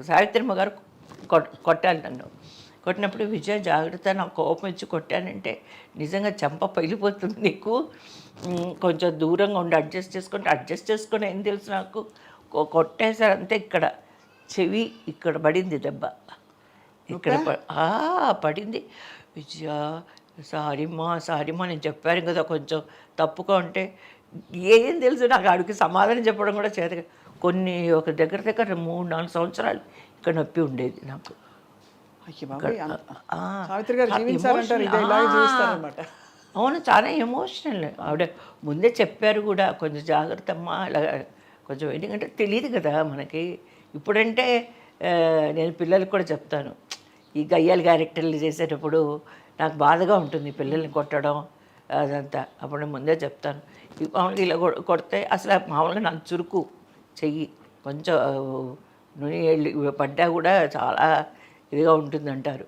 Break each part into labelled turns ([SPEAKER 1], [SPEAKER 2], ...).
[SPEAKER 1] సావిత్రమ్మ గారు కొట్టాలి నన్ను. కొట్టినప్పుడు విజయ జాగ్రత్త, నాకు కోపం వచ్చి కొట్టానంటే నిజంగా చెంప పగిలిపోతుంది నీకు, కొంచెం దూరంగా ఉండి అడ్జస్ట్ చేసుకొని ఏం తెలుసు నాకు, కొట్టేసారు అంతే. ఇక్కడ చెవి ఇక్కడ పడింది దెబ్బ, ఇక్కడ పడింది. విజయ సారీమ్మా నేను చెప్పాను కదా కొంచెం తప్పుగా ఉంటే, ఏం తెలుసు నాకు ఆడికి సమాధానం చెప్పడం కూడా చేత. ఒక దగ్గర 3-4 సంవత్సరాలు ఇక్కడ నొప్పి ఉండేది నాకు. అవును, చాలా ఎమోషనల్. ఆవిడ ముందే చెప్పారు కూడా, కొంచెం జాగ్రత్త అమ్మా అలా కొంచెం. ఎందుకంటే తెలియదు కదా మనకి. ఇప్పుడంటే నేను పిల్లలకి కూడా చెప్తాను, ఈ గయ్యాల క్యారెక్టర్లు చేసేటప్పుడు నాకు బాధగా ఉంటుంది పిల్లల్ని కొట్టడం అదంతా. అప్పుడు నేను ముందే చెప్తాను, మామూలుగా ఇలా కొడితే అసలు మామూలుగా నాకు చురుకు చెయ్యి కొంచెం నూనె పడ్డా కూడా చాలా ఇదిగా ఉంటుంది అంటారు.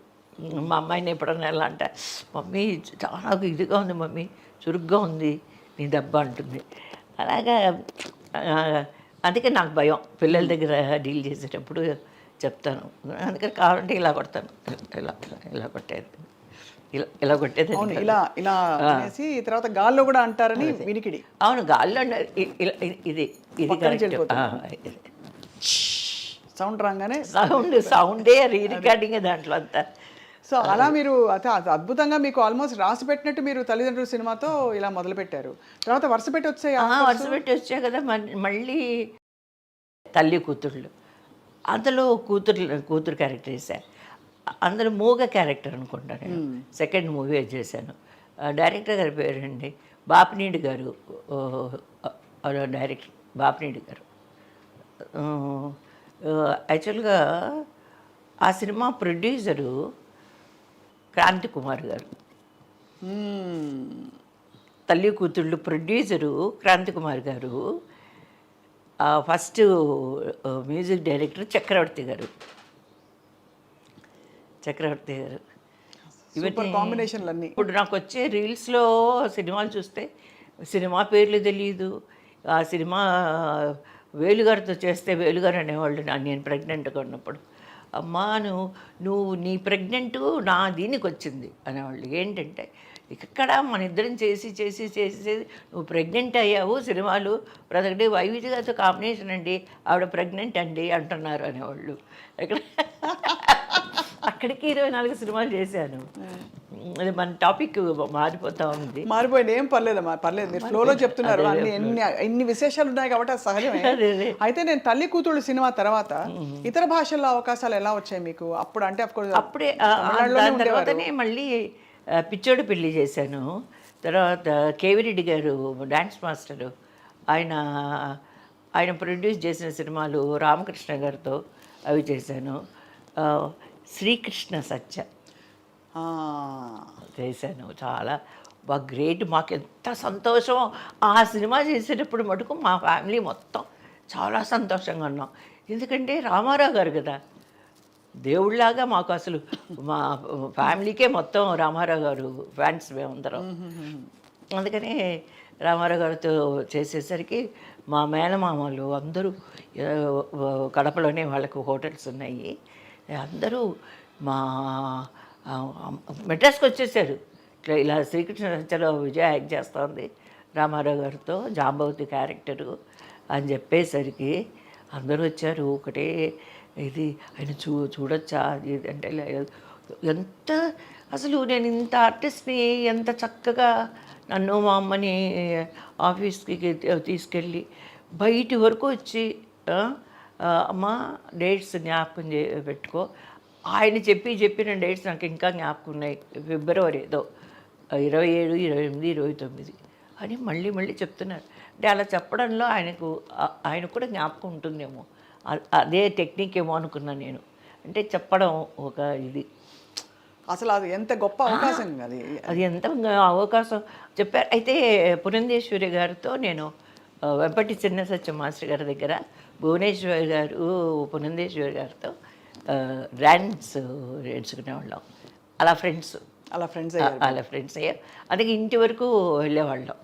[SPEAKER 1] మా అమ్మాయిని ఎప్పుడన్నా ఎలా అంటే, మమ్మీ చాలా ఇదిగా ఉంది మమ్మీ, చురుగ్గా ఉంది నీ దెబ్బ అంటుంది. అలాగా అందుకే నాకు భయం పిల్లల దగ్గర డీల్ చేసేటప్పుడు చెప్తాను. అందుకని కావాలంటే ఇలా కొడతాను, ఇలా కొట్టేది, ఇలా కొట్టేది,
[SPEAKER 2] ఇలా తర్వాత గాల్లో కూడా అంటారని వినికిడి.
[SPEAKER 1] అవును, గాల్లో ఇది
[SPEAKER 2] సౌండ్ రాగానే
[SPEAKER 1] సౌండే రికార్డింగ్ దాంట్లో అంతా.
[SPEAKER 2] సో అలా మీరు అద్భుతంగా మీకు ఆల్మోస్ట్ రాసి పెట్టినట్టు మీరు తల్లిదండ్రుల సినిమాతో ఇలా మొదలుపెట్టారు. తర్వాత వరుస పెట్టి
[SPEAKER 1] వచ్చాయి కదా. మళ్ళీ తల్లి కూతుళ్ళు, అందులో కూతురు క్యారెక్టర్ వేసాను. అందులో మూగ క్యారెక్టర్ అనుకుంటాను నేను. సెకండ్ మూవీ చేశాను. డైరెక్టర్ గారి పేరండి బాపినీడి గారు, డైరెక్టర్ బాపినీడి గారు. యాక్చువల్గా ఆ సినిమా ప్రొడ్యూసరు క్రాంతి కుమార్ గారు. తల్లి కూతుళ్ళు ప్రొడ్యూసరు క్రాంతి కుమార్ గారు. ఫస్ట్ మ్యూజిక్ డైరెక్టర్ చక్రవర్తి గారు.
[SPEAKER 2] ఇవన్నీ కాంబినేషన్లు అన్నీ.
[SPEAKER 1] ఇప్పుడు నాకు వచ్చే రీల్స్లో సినిమాలు చూస్తే సినిమా పేర్లు తెలియదు. ఆ సినిమా వేలుగారితో చేస్తే వేలుగారు అనేవాళ్ళు నేను ప్రెగ్నెంట్గా ఉన్నప్పుడు. అమ్మా నువ్వు నీ ప్రెగ్నెంట్ నా దీనికి వచ్చింది అనేవాళ్ళు. ఏంటంటే ఇక్కడ మన ఇద్దరం చేసి నువ్వు ప్రెగ్నెంట్ అయ్యావు, సినిమాలు ప్రతి వైవిధ్య గారితో కాంబినేషన్ అండి, ఆవిడ ప్రెగ్నెంట్ అండి అంటున్నారు అనేవాళ్ళు. అక్కడికి 24 సినిమాలు చేశాను. అది మన టాపిక్ మారిపోతా ఉంది.
[SPEAKER 2] మారిపోయింది, ఏం పర్లేదమ్మా, పర్లేదు, మీరు ఫ్లోలో చెప్తున్నారు. ఎన్ని విశేషాలు ఉన్నాయి కాబట్టి అది సహజమే. అయితే నేను తల్లి కూతుళ్ళు సినిమా తర్వాత ఇతర భాషల్లో అవకాశాలు ఎలా వచ్చాయి మీకు అప్పుడు? అంటే
[SPEAKER 1] అప్పుడే తర్వాతనే మళ్ళీ పిచ్చోడు పెళ్లి చేశాను. తర్వాత కేవిరెడ్డి గారు డ్యాన్స్ మాస్టరు, ఆయన ప్రొడ్యూస్ చేసిన సినిమాలు రామకృష్ణ గారితో అవి చేశాను. శ్రీకృష్ణ సత్య చేశాను. చాలా బాగా గ్రేట్. మాకు ఎంత సంతోషం ఆ సినిమా చేసేటప్పుడు మటుకు మా ఫ్యామిలీ మొత్తం చాలా సంతోషంగా ఉన్నాం. ఎందుకంటే రామారావు గారు కదా దేవుళ్ళలాగా మాకు. అసలు మా ఫ్యామిలీకే మొత్తం రామారావు గారు ఫ్యాన్స్ మేమందరం. అందుకని రామారావు గారితో చేసేసరికి మా మేనమామలు అందరూ, కడపలోనే వాళ్ళకు హోటల్స్ ఉన్నాయి, అందరూ మా మెడ్రాస్కి వచ్చేసారు. ఇలా శ్రీకృష్ణ సత్యలో విజయ యాక్ట్ చేస్తుంది రామారావు గారితో, జాంబవతి క్యారెక్టరు అని చెప్పేసరికి అందరూ వచ్చారు. ఒకటే ఇది ఆయన చూడొచ్చా అది అంటే ఎంత అసలు నేను ఇంత ఆర్టిస్ట్ని ఎంత చక్కగా నన్ను మా అమ్మని ఆఫీస్కి తీసుకెళ్ళి బయటి వరకు వచ్చి అమ్మ డేట్స్ జ్ఞాపకం పెట్టుకో. ఆయన చెప్పిన డేట్స్ నాకు ఇంకా జ్ఞాపకం ఉన్నాయి. ఫిబ్రవరి ఏదో 27, 28, 29 అని మళ్ళీ చెప్తున్నారు. అంటే అలా చెప్పడంలో ఆయన కూడా జ్ఞాపకం ఉంటుందేమో, అదే టెక్నిక్ ఏమో అనుకున్నాను నేను. అంటే చెప్పడం ఒక ఇది
[SPEAKER 2] అసలు అది ఎంత గొప్ప అవకాశం,
[SPEAKER 1] అది ఎంత అవకాశం చెప్పారు. అయితే పురంధేశ్వరి గారితో నేను వెంపటి చిన్న సత్యం మాస్టర్ గారి దగ్గర భువనేశ్వరి గారు పురంధేశ్వరి గారితో డాన్స్ నేర్చుకునేవాళ్ళం. అలా ఫ్రెండ్స్ అయ్యారు. అందుకే ఇంటి వరకు వెళ్ళేవాళ్ళం.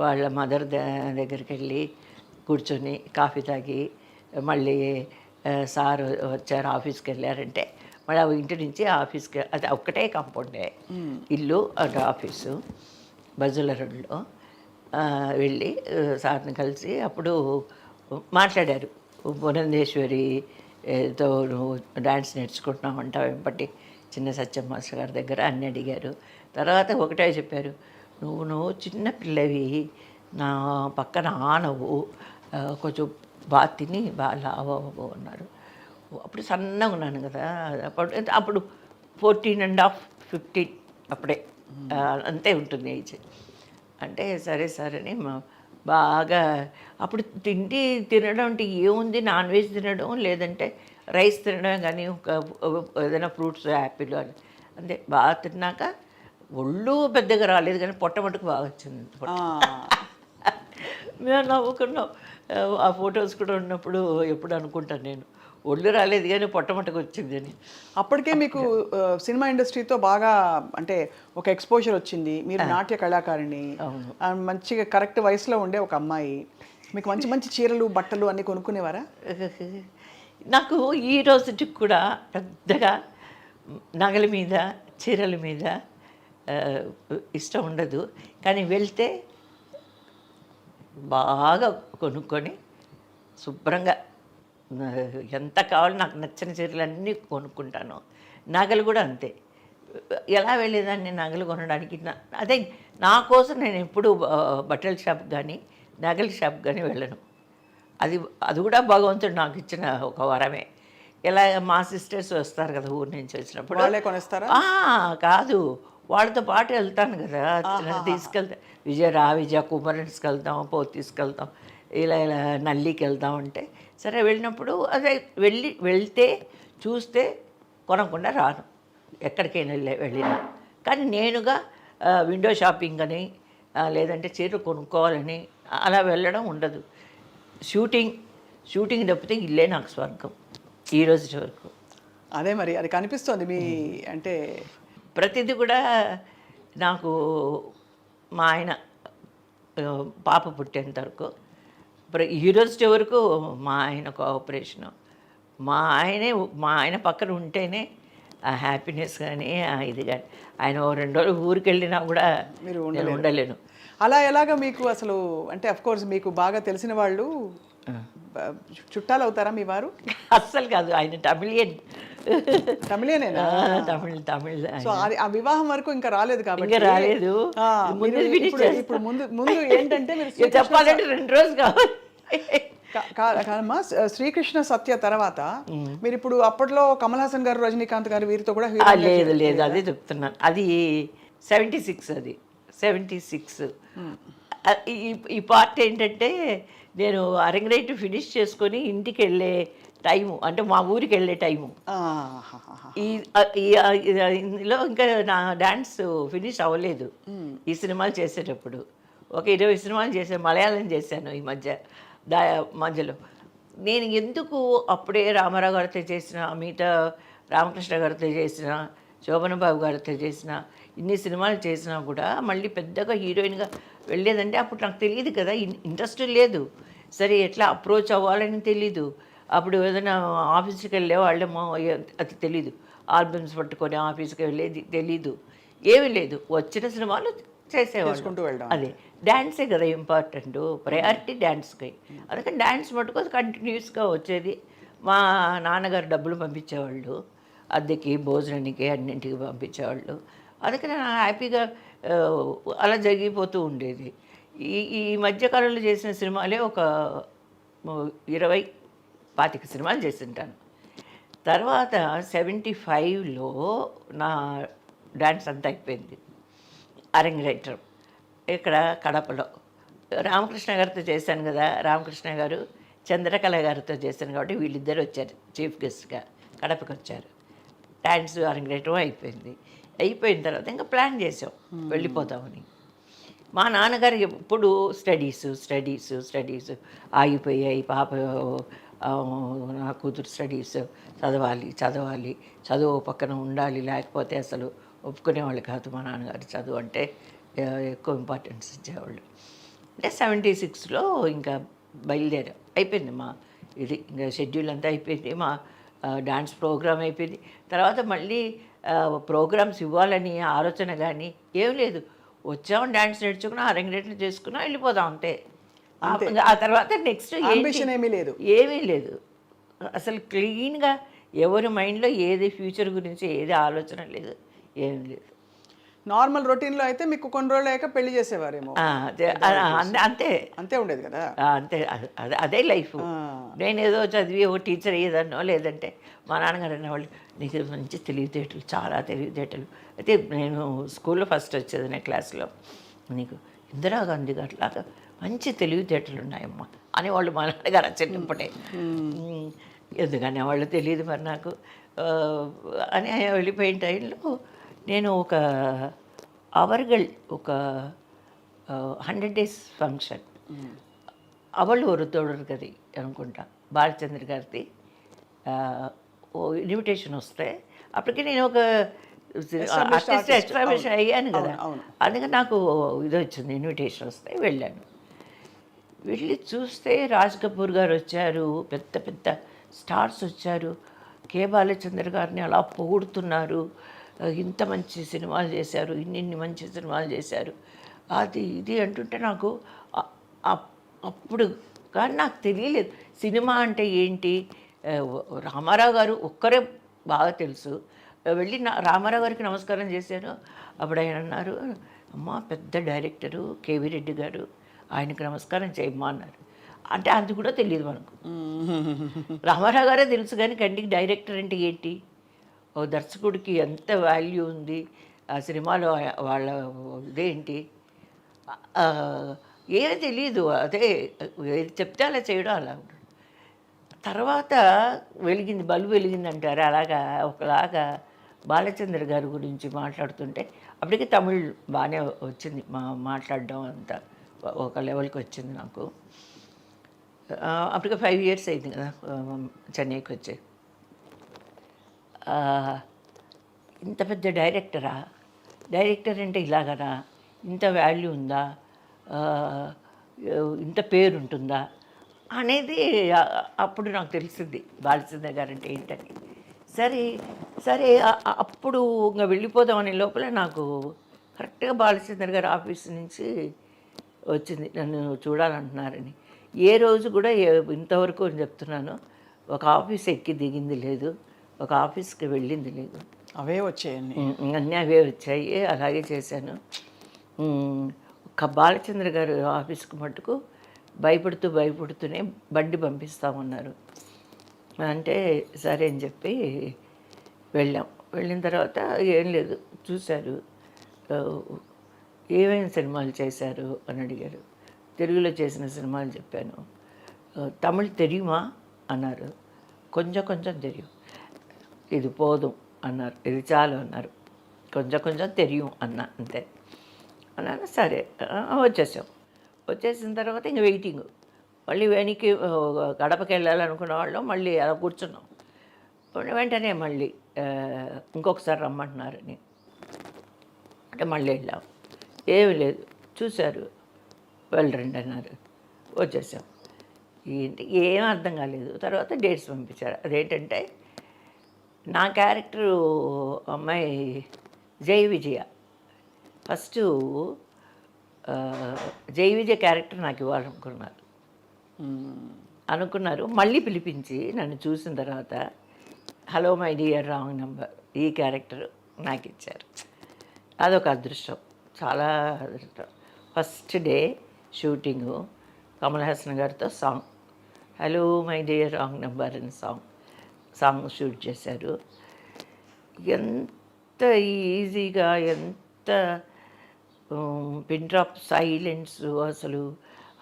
[SPEAKER 1] వాళ్ళ మదర్ దగ్గరికి వెళ్ళి కూర్చొని కాఫీ తాగి మళ్ళీ సార్ వచ్చారు ఆఫీస్కి వెళ్ళారంటే మళ్ళీ ఆ ఇంటి నుంచి ఆఫీస్కి, అది ఒక్కటే కాంపౌండే, ఇల్లు అటు ఆఫీసు బజుల రోడ్లో. వెళ్ళి సార్ని కలిసి అప్పుడు మాట్లాడారు, భువనేశ్వరితో నువ్వు డ్యాన్స్ నేర్చుకుంటున్నావు వెంపటి చిన్న సత్యం మాస్టర్ గారి దగ్గర అన్నీ అడిగారు. తర్వాత ఒకటే చెప్పారు, నువ్వు చిన్న పిల్లవి, నా పక్కన ఆనవు, కొంచెం బాగా తిని బాగా లావవు అన్నారు. అప్పుడు సన్నగా ఉన్నాను కదా, అప్పుడు 14.5 15 అప్పుడే, అంతే ఉంటుంది ఏజ్. అంటే సరే సరే అని బాగా అప్పుడు తినడం అంటే ఏముంది, నాన్ వెజ్ తినడం లేదంటే రైస్ తినడమే, కానీ ఏదైనా ఫ్రూట్స్ యాపిల్ అని అంతే. బాగా తిన్నాక ఒళ్ళు పెద్దగా రాలేదు కానీ పొట్ట మటుకు బాగా వచ్చింది. మేము నవ్వుకున్నాం. ఆ ఫొటోస్ కూడా ఉన్నప్పుడు ఎప్పుడు అనుకుంటాను నేను, ఒళ్ళు రాలేదు కానీ పొట్ట మటుకు వచ్చింది అని.
[SPEAKER 2] అప్పటికే మీకు సినిమా ఇండస్ట్రీతో బాగా అంటే ఒక ఎక్స్పోజర్ వచ్చింది, మీరు నాట్య కళాకారిణి, మంచిగా కరెక్ట్ వయసులో ఉండే ఒక అమ్మాయి, మీకు మంచి మంచి చీరలు బట్టలు అన్నీ కొనుక్కునేవారా?
[SPEAKER 1] నాకు ఈ రోజుకి కూడా పెద్దగా నగల మీద చీరల మీద ఇష్టం ఉండదు, కానీ వెళ్తే బాగా కొనుక్కొని శుభ్రంగా ఎంత కావాలో నాకు నచ్చిన చీరలు అన్నీ కొనుక్కుంటాను. నగలు కూడా అంతే. ఎలా వెళ్ళేదాన్ని నగలు కొనడానికి? అదే నా కోసం నేను ఎప్పుడు బట్టల షాప్ కానీ నగల షాప్ కానీ వెళ్ళను. అది కూడా భగవంతుడు నాకు ఇచ్చిన ఒక వరమే. ఇలా మా సిస్టర్స్ వస్తారు కదా ఊరి నుంచి వచ్చినప్పుడు,
[SPEAKER 2] వాళ్ళే కొనేస్తారా?
[SPEAKER 1] కాదు, వాళ్ళతో పాటు వెళ్తాను కదా, తీసుకెళ్తా. విజయ కుమరన్స్కి వెళ్తాం, తీసుకెళ్తాం, ఇలా నల్లికి వెళ్తాం అంటే సరే వెళ్ళినప్పుడు అదే వెళ్తే చూస్తే కొనకుండా రాను, ఎక్కడికైనా వెళ్ళినా. కానీ నేనుగా విండో షాపింగ్ అని లేదంటే చీరలు కొనుక్కోవాలని అలా వెళ్ళడం ఉండదు. షూటింగ్ తప్పితే ఇల్లే నాకు స్వర్గం ఈ రోజు వరకు.
[SPEAKER 2] అదే మరి అది కనిపిస్తోంది మీ అంటే
[SPEAKER 1] ప్రతిదీ కూడా. నాకు మా ఆయన పాప పుట్టేంత వరకు ఈ రోజు వరకు మా ఆయన కోఆపరేషను, మా ఆయన పక్కన ఉంటేనే ఆ హ్యాపీనెస్ కానీ ఇది కానీ. ఆయన 2 రోజులు ఊరికి వెళ్ళినా కూడా నేను ఉండలేను.
[SPEAKER 2] అలా ఎలాగ మీకు అసలు అంటే అఫ్కోర్స్ మీకు బాగా తెలిసిన వాళ్ళు చుట్టాలు అవుతారా మీ వారు?
[SPEAKER 1] అస్సలు కాదు, ఆయన
[SPEAKER 2] తమిళేనేనా?
[SPEAKER 1] తమిళ్.
[SPEAKER 2] సో ఆ వివాహం వరకు ఇంకా రాలేదు కాబట్టి
[SPEAKER 1] రాలేదు.
[SPEAKER 2] ఇప్పుడు ముందు ఏంటంటే మీరు
[SPEAKER 1] చెప్పాలంటే 2 రోజులు కావాలి.
[SPEAKER 2] కాదమ్మా, శ్రీకృష్ణ సత్య తర్వాత మీరు ఇప్పుడు అప్పట్లో కమల్ హాసన్ గారు, రజనీకాంత్ గారు వీరితో కూడా
[SPEAKER 1] లేదు అదే చెప్తున్నాను. అది 76, అది 76. ఈ పార్ట్ ఏంటంటే నేను అరంగరేట్ ఫినిష్ చేసుకొని ఇంటికి వెళ్ళే టైము, అంటే మా ఊరికి వెళ్ళే టైము. ఇందులో ఇంకా నా డాన్స్ ఫినిష్ అవ్వలేదు ఈ సినిమాలు చేసేటప్పుడు. ఒక 20 సినిమాలు చేశాను, మలయాళం చేశాను ఈ మధ్యలో. నేను ఎందుకు అప్పుడే రామారావు గారితో చేసిన, మిగతా రామకృష్ణ గారితో చేసిన, శోభన్ బాబు గారితో చేసిన ఇన్ని సినిమాలు చేసినా కూడా మళ్ళీ పెద్దగా హీరోయిన్గా వెళ్ళేదంటే అప్పుడు నాకు తెలియదు కదా, ఇంట్రెస్ట్ లేదు. సరే ఎట్లా అప్రోచ్ అవ్వాలని తెలీదు. అప్పుడు ఏదైనా ఆఫీస్కి వెళ్ళే వాళ్ళేమో అది తెలీదు, ఆల్బమ్స్ పట్టుకొని ఆఫీస్కి వెళ్ళేది తెలీదు, ఏమీ లేదు. వచ్చిన సినిమాలు చేసేవాళ్ళు. అదే డ్యాన్సే కదా ఇంపార్టెంట్, ప్రయారిటీ డ్యాన్స్కి. అందుకని డ్యాన్స్ మటుకు కంటిన్యూస్గా వచ్చేది. మా నాన్నగారు డబ్బులు పంపించేవాళ్ళు, అద్దెకి భోజనానికి అన్నింటికి పంపించేవాళ్ళు. అందుకని నాకు హ్యాపీగా అలా జరిగిపోతూ ఉండేది. ఈ మధ్యకాలంలో చేసిన సినిమాలే ఒక 20-25 సినిమాలు చేసింటాను. తర్వాత 75లో నా డాన్స్ అంతా అయిపోయింది. అరంగరేట్రం ఇక్కడ కడపలో రామకృష్ణ గారితో చేశాను కదా, రామకృష్ణ గారు చంద్రకళ గారితో చేశాను కాబట్టి వీళ్ళిద్దరు వచ్చారు చీఫ్ గెస్ట్గా, కడపకి వచ్చారు. డాన్స్ అరంగరేట్రం అయిపోయిన తర్వాత ఇంకా ప్లాన్ చేసాం వెళ్ళిపోతామని. మా నాన్నగారు ఎప్పుడు స్టడీస్ ఆగిపోయాయి. పాప నా కూతురు స్టడీస్ చదవాలి, చదువు పక్కన ఉండాలి, లేకపోతే అసలు ఒప్పుకునేవాళ్ళు కాదు. మా నాన్నగారు చదువు అంటే ఎక్కువ ఇంపార్టెన్స్ ఇచ్చేవాళ్ళు. అంటే 76లో ఇంకా బయలుదేరాం. అయిపోయింది మా ఇది ఇంకా షెడ్యూల్ అంతా అయిపోయింది. మా డాన్స్ ప్రోగ్రామ్ అయిపోయింది. తర్వాత మళ్ళీ ప్రోగ్రామ్స్ ఇవ్వాలని ఆలోచన కానీ ఏం లేదు. వచ్చాం, డాన్స్ నేర్చుకున్నాం, అరంగేట్లు చేసుకున్నాం, వెళ్ళిపోదాం అంతే. ఆ తర్వాత నెక్స్ట్
[SPEAKER 2] అంబిషన్ ఏమీ లేదు.
[SPEAKER 1] ఏమీ లేదు అసలు. క్లీన్గా ఎవరి మైండ్లో ఏది ఫ్యూచర్ గురించి ఏది ఆలోచన లేదు, ఏం లేదు.
[SPEAKER 2] నార్మల్ రొటీన్లో అయితే మీకు కొన్ని రోజులు అయ్యాక పెళ్లి చేసేవారేమో.
[SPEAKER 1] అంతే
[SPEAKER 2] అంతే ఉండేది కదా.
[SPEAKER 1] అంతే, అదే లైఫ్. నేను ఏదో చదివి ఓ టీచర్ అయ్యేదాన్నో, లేదంటే మా నాన్నగారు అనేవాళ్ళు నీకు మంచి తెలివితేటలు, చాలా తెలివితేటలు. అయితే నేను స్కూల్లో ఫస్ట్ వచ్చేది క్లాస్లో. నీకు ఇందిరాగాంధీ గారిలాగా మంచి తెలివితేటలు ఉన్నాయమ్మా అనేవాళ్ళు మా నాన్నగారు చిన్నప్పుడే. ఎందుకనే వాళ్ళు తెలియదు మరి నాకు. అని వెళ్ళిపోయిన టైంలో నేను ఒక అవర్గల్, ఒక 100 days ఫంక్షన్, అవళ్ళు ఒక తోడరు గది అనుకుంటా, బాలచంద్ర గారిది ఓ ఇన్విటేషన్ వస్తే, అప్పటికి నేను ఒక ఆర్టిస్ట్ ఎస్టాబ్లిష్ అయ్యాను కదా. అందుకని నాకు ఇది వచ్చింది, ఇన్విటేషన్ వస్తే వెళ్ళాను. వెళ్ళి చూస్తే రాజ్ కపూర్ గారు వచ్చారు, పెద్ద పెద్ద స్టార్స్ వచ్చారు. కే బాలచంద్ర గారిని అలా పొగుడుతున్నారు. ఇంత మంచి సినిమాలు చేశారు, ఇన్ని మంచి సినిమాలు చేశారు, అది ఇది అంటుంటే నాకు అప్పుడు కానీ నాకు తెలియలేదు సినిమా అంటే ఏంటి. రామారావు గారు ఒక్కరే బాగా తెలుసు. వెళ్ళి రామారావు గారికి నమస్కారం చేశాను. అప్పుడు ఆయన అన్నారు, అమ్మ పెద్ద డైరెక్టరు కేవీ రెడ్డి గారు, ఆయనకు నమస్కారం చేయమ్మా అన్నారు. అంటే అది కూడా తెలియదు మనకు. రామారావు గారే తెలుసు కానీ కంటికి డైరెక్టర్ అంటే ఏంటి, ఓ దర్శకుడికి ఎంత వాల్యూ ఉంది ఆ సినిమాలో, వాళ్ళ ఇదేంటి ఏమీ తెలియదు. అదే ఏది చెప్తే అలా చేయడం అలా ఉంటుంది. తర్వాత వెలిగింది, బల్బు వెలిగింది అంటారు, అలాగా ఒకలాగా బాలచంద్ర గారి గురించి మాట్లాడుతుంటే అప్పటికి తమిళ్ బాగానే వచ్చింది, మాట్లాడడం అంతా ఒక లెవెల్కి వచ్చింది నాకు. అప్పటికి 5 years అయింది కదా చెన్నైకి వచ్చి. ఇంత పెద్ద డైరెక్టరా, డైరెక్టర్ అంటే ఇలాగనా, ఇంత వాల్యూ ఉందా, ఇంత పేరు ఉంటుందా అనేది అప్పుడు నాకు తెలిసింది బాలచంద్ర గారు అంటే ఏంటని. సరే సరే అప్పుడు ఇంకా వెళ్ళిపోదామనే లోపల నాకు కరెక్ట్గా బాలచంద్ర గారి ఆఫీస్ నుంచి వచ్చింది, నన్ను చూడాలంటున్నారని. ఏ రోజు కూడా ఇంతవరకు అని చెప్తున్నాను, ఒక ఆఫీస్ ఎక్కి దిగింది లేదు, ఒక ఆఫీస్కి వెళ్ళింది లేదు.
[SPEAKER 2] అవే వచ్చాయండి,
[SPEAKER 1] అన్నీ అవే వచ్చాయి, అలాగే చేశాను. ఒక బాలచంద్ర గారు ఆఫీస్కి మట్టుకు భయపడుతూనే బండి పంపిస్తామన్నారు. అంటే సరే అని చెప్పి వెళ్ళాం. వెళ్ళిన తర్వాత ఏం లేదు, చూశారు, ఏమేమి సినిమాలు చేశారు అని అడిగారు. తెలుగులో చేసిన సినిమాలు చెప్పాను. తమిళ్ తెలియమా అన్నారు. కొంచెం కొంచెం తెలియదు. ఇది పోదుం అన్నారు, ఇది చాలు అన్నారు. కొంచెం కొంచెం తెలియం అన్న, అంతే అన్నాను. సరే వచ్చేసాం. వచ్చేసిన తర్వాత ఇంక వెయిటింగ్, మళ్ళీ వెనక్కి గడపకి వెళ్ళాలనుకున్న వాళ్ళు మళ్ళీ అలా కూర్చున్నాం. వెంటనే మళ్ళీ ఇంకొకసారి రమ్మంటున్నారని అంటే మళ్ళీ వెళ్ళాం. ఏమీ లేదు, చూశారు, వెళ్ళరండి అన్నారు. వచ్చేసాం. ఏంటి ఏం అర్థం కాలేదు. తర్వాత డేట్స్ పంపించారు. అదేంటంటే నా క్యారెక్టరు అమ్మాయి జై విజయ, ఫస్ట్ జై విజయ క్యారెక్టర్ నాకు ఇవ్వాలనుకున్నారు. మళ్ళీ పిలిపించి నన్ను చూసిన తర్వాత hello my dear wrong number ఈ క్యారెక్టర్ నాకు ఇచ్చారు. అదొక అదృష్టం, చాలా అదృష్టం. First day shooting Kamal Haasan గారితో song, hello my dear wrong number అని సాంగ్ షూట్ చేశారు. ఎంత ఈజీగా, ఎంత పిన్ డ్రాప్ సైలెన్స్, అసలు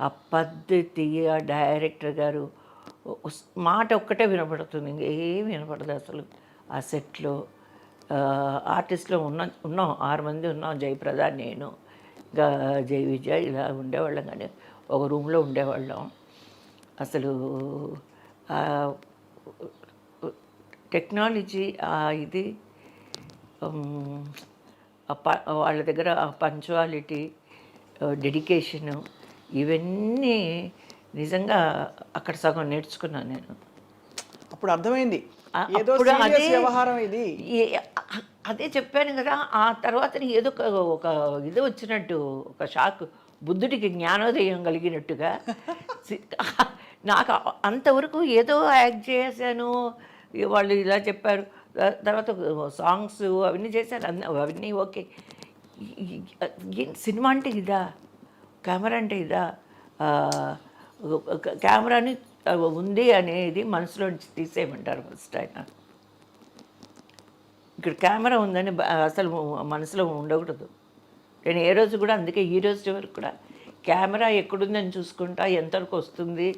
[SPEAKER 1] ఆ పద్ధతి, ఆ డైరెక్టర్ గారు మాట ఒక్కటే వినపడుతుంది, ఇంకేం వినపడదు అసలు. ఆ సెట్లో ఆర్టిస్ట్లో ఉన్నాం 6 మంది ఉన్నాం, జయప్రద, నేను, ఇంకా జై విజయ్, ఇలా ఉండేవాళ్ళం. కానీ ఒక రూమ్లో ఉండేవాళ్ళం. అసలు టెక్నాలజీ ఇది వాళ్ళ దగ్గర పంచువాలిటీ, డెడికేషను, ఇవన్నీ నిజంగా అక్కడ సగం నేర్చుకున్నాను నేను.
[SPEAKER 2] అప్పుడు అర్థమైంది ఏదో
[SPEAKER 1] అప్పుడు
[SPEAKER 2] సీరియస్ వ్యవహారం ఇది.
[SPEAKER 1] అదే చెప్పాను కదా, ఆ తర్వాత ఏదో ఒక ఇది వచ్చినట్టు, ఒక షాక్, బుద్ధుడికి జ్ఞానోదయం కలిగినట్టుగా నాకు అంతవరకు ఏదో యాక్ట్ చేశాను, వాళ్ళు ఇలా చెప్పారు, తర్వాత సాంగ్స్ అవన్నీ చేశాను, అవన్నీ ఓకే. సినిమా అంటే ఇదా, కెమెరా అంటే ఇదా, కెమెరాని ఉంది అనేది మనసులో నుంచి తీసేయమంటారు ఫస్ట్ ఆయన. ఇక్కడ కెమెరా ఉందని అసలు మనసులో ఉండకూడదు. నేను ఏ రోజు కూడా, అందుకే ఈ రోజు వరకు కూడా కెమెరా ఎక్కడుందని చూసుకుంటా, ఎంతవరకు వస్తుంది,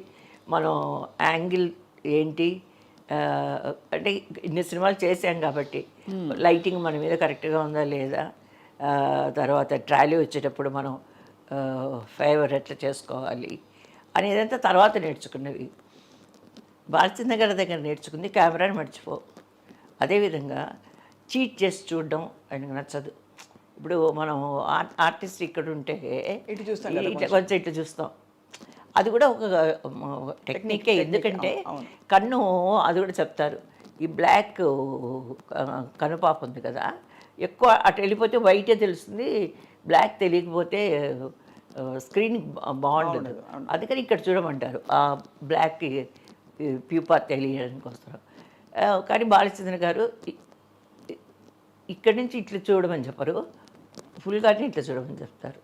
[SPEAKER 1] మనం యాంగిల్ ఏంటి, అంటే ఇన్ని సినిమాలు చేసాం కాబట్టి లైటింగ్ మన మీద కరెక్ట్గా ఉందా లేదా, తర్వాత ట్రాలీ వచ్చేటప్పుడు మనం ఫేవర్ ఎట్లా చేసుకోవాలి అనేదంతా తర్వాత నేర్చుకున్నవి. బాలచంద్ర గారి దగ్గర నేర్చుకుంది కెమెరాని మర్చిపో. అదేవిధంగా చీట్ చేసి చూడడం ఆయనకు నచ్చదు. ఇప్పుడు మనం ఆర్టిస్ట్ ఇక్కడ ఉంటే
[SPEAKER 2] ఇటు చూస్తాం,
[SPEAKER 1] కొంచెం ఇట్లా చూస్తాం, అది కూడా ఒక టెక్నికే. ఎందుకంటే కన్ను, అది కూడా చెప్తారు, ఈ బ్లాక్ కనుపాప ఉంది కదా, ఎక్కువ అటు వెళ్ళిపోతే వైటే తెలుస్తుంది, బ్లాక్ తెలియకపోతే స్క్రీన్ బాగుండదు. అందుకని ఇక్కడ చూడమంటారు, ఆ బ్లాక్ ప్యూపా తెలియడానికి వస్తారు. కానీ బాలచంద్ర గారు ఇక్కడి నుంచి ఇట్లా చూడమని చెప్పరు, ఫుల్గానే ఇట్లా చూడమని చెప్తారు.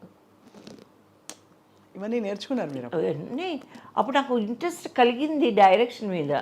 [SPEAKER 2] ఇవన్నీ నేర్చుకున్నారు మీరు?
[SPEAKER 1] అవన్నీ అప్పుడు నాకు ఇంట్రెస్ట్ కలిగింది డైరెక్షన్ మీద.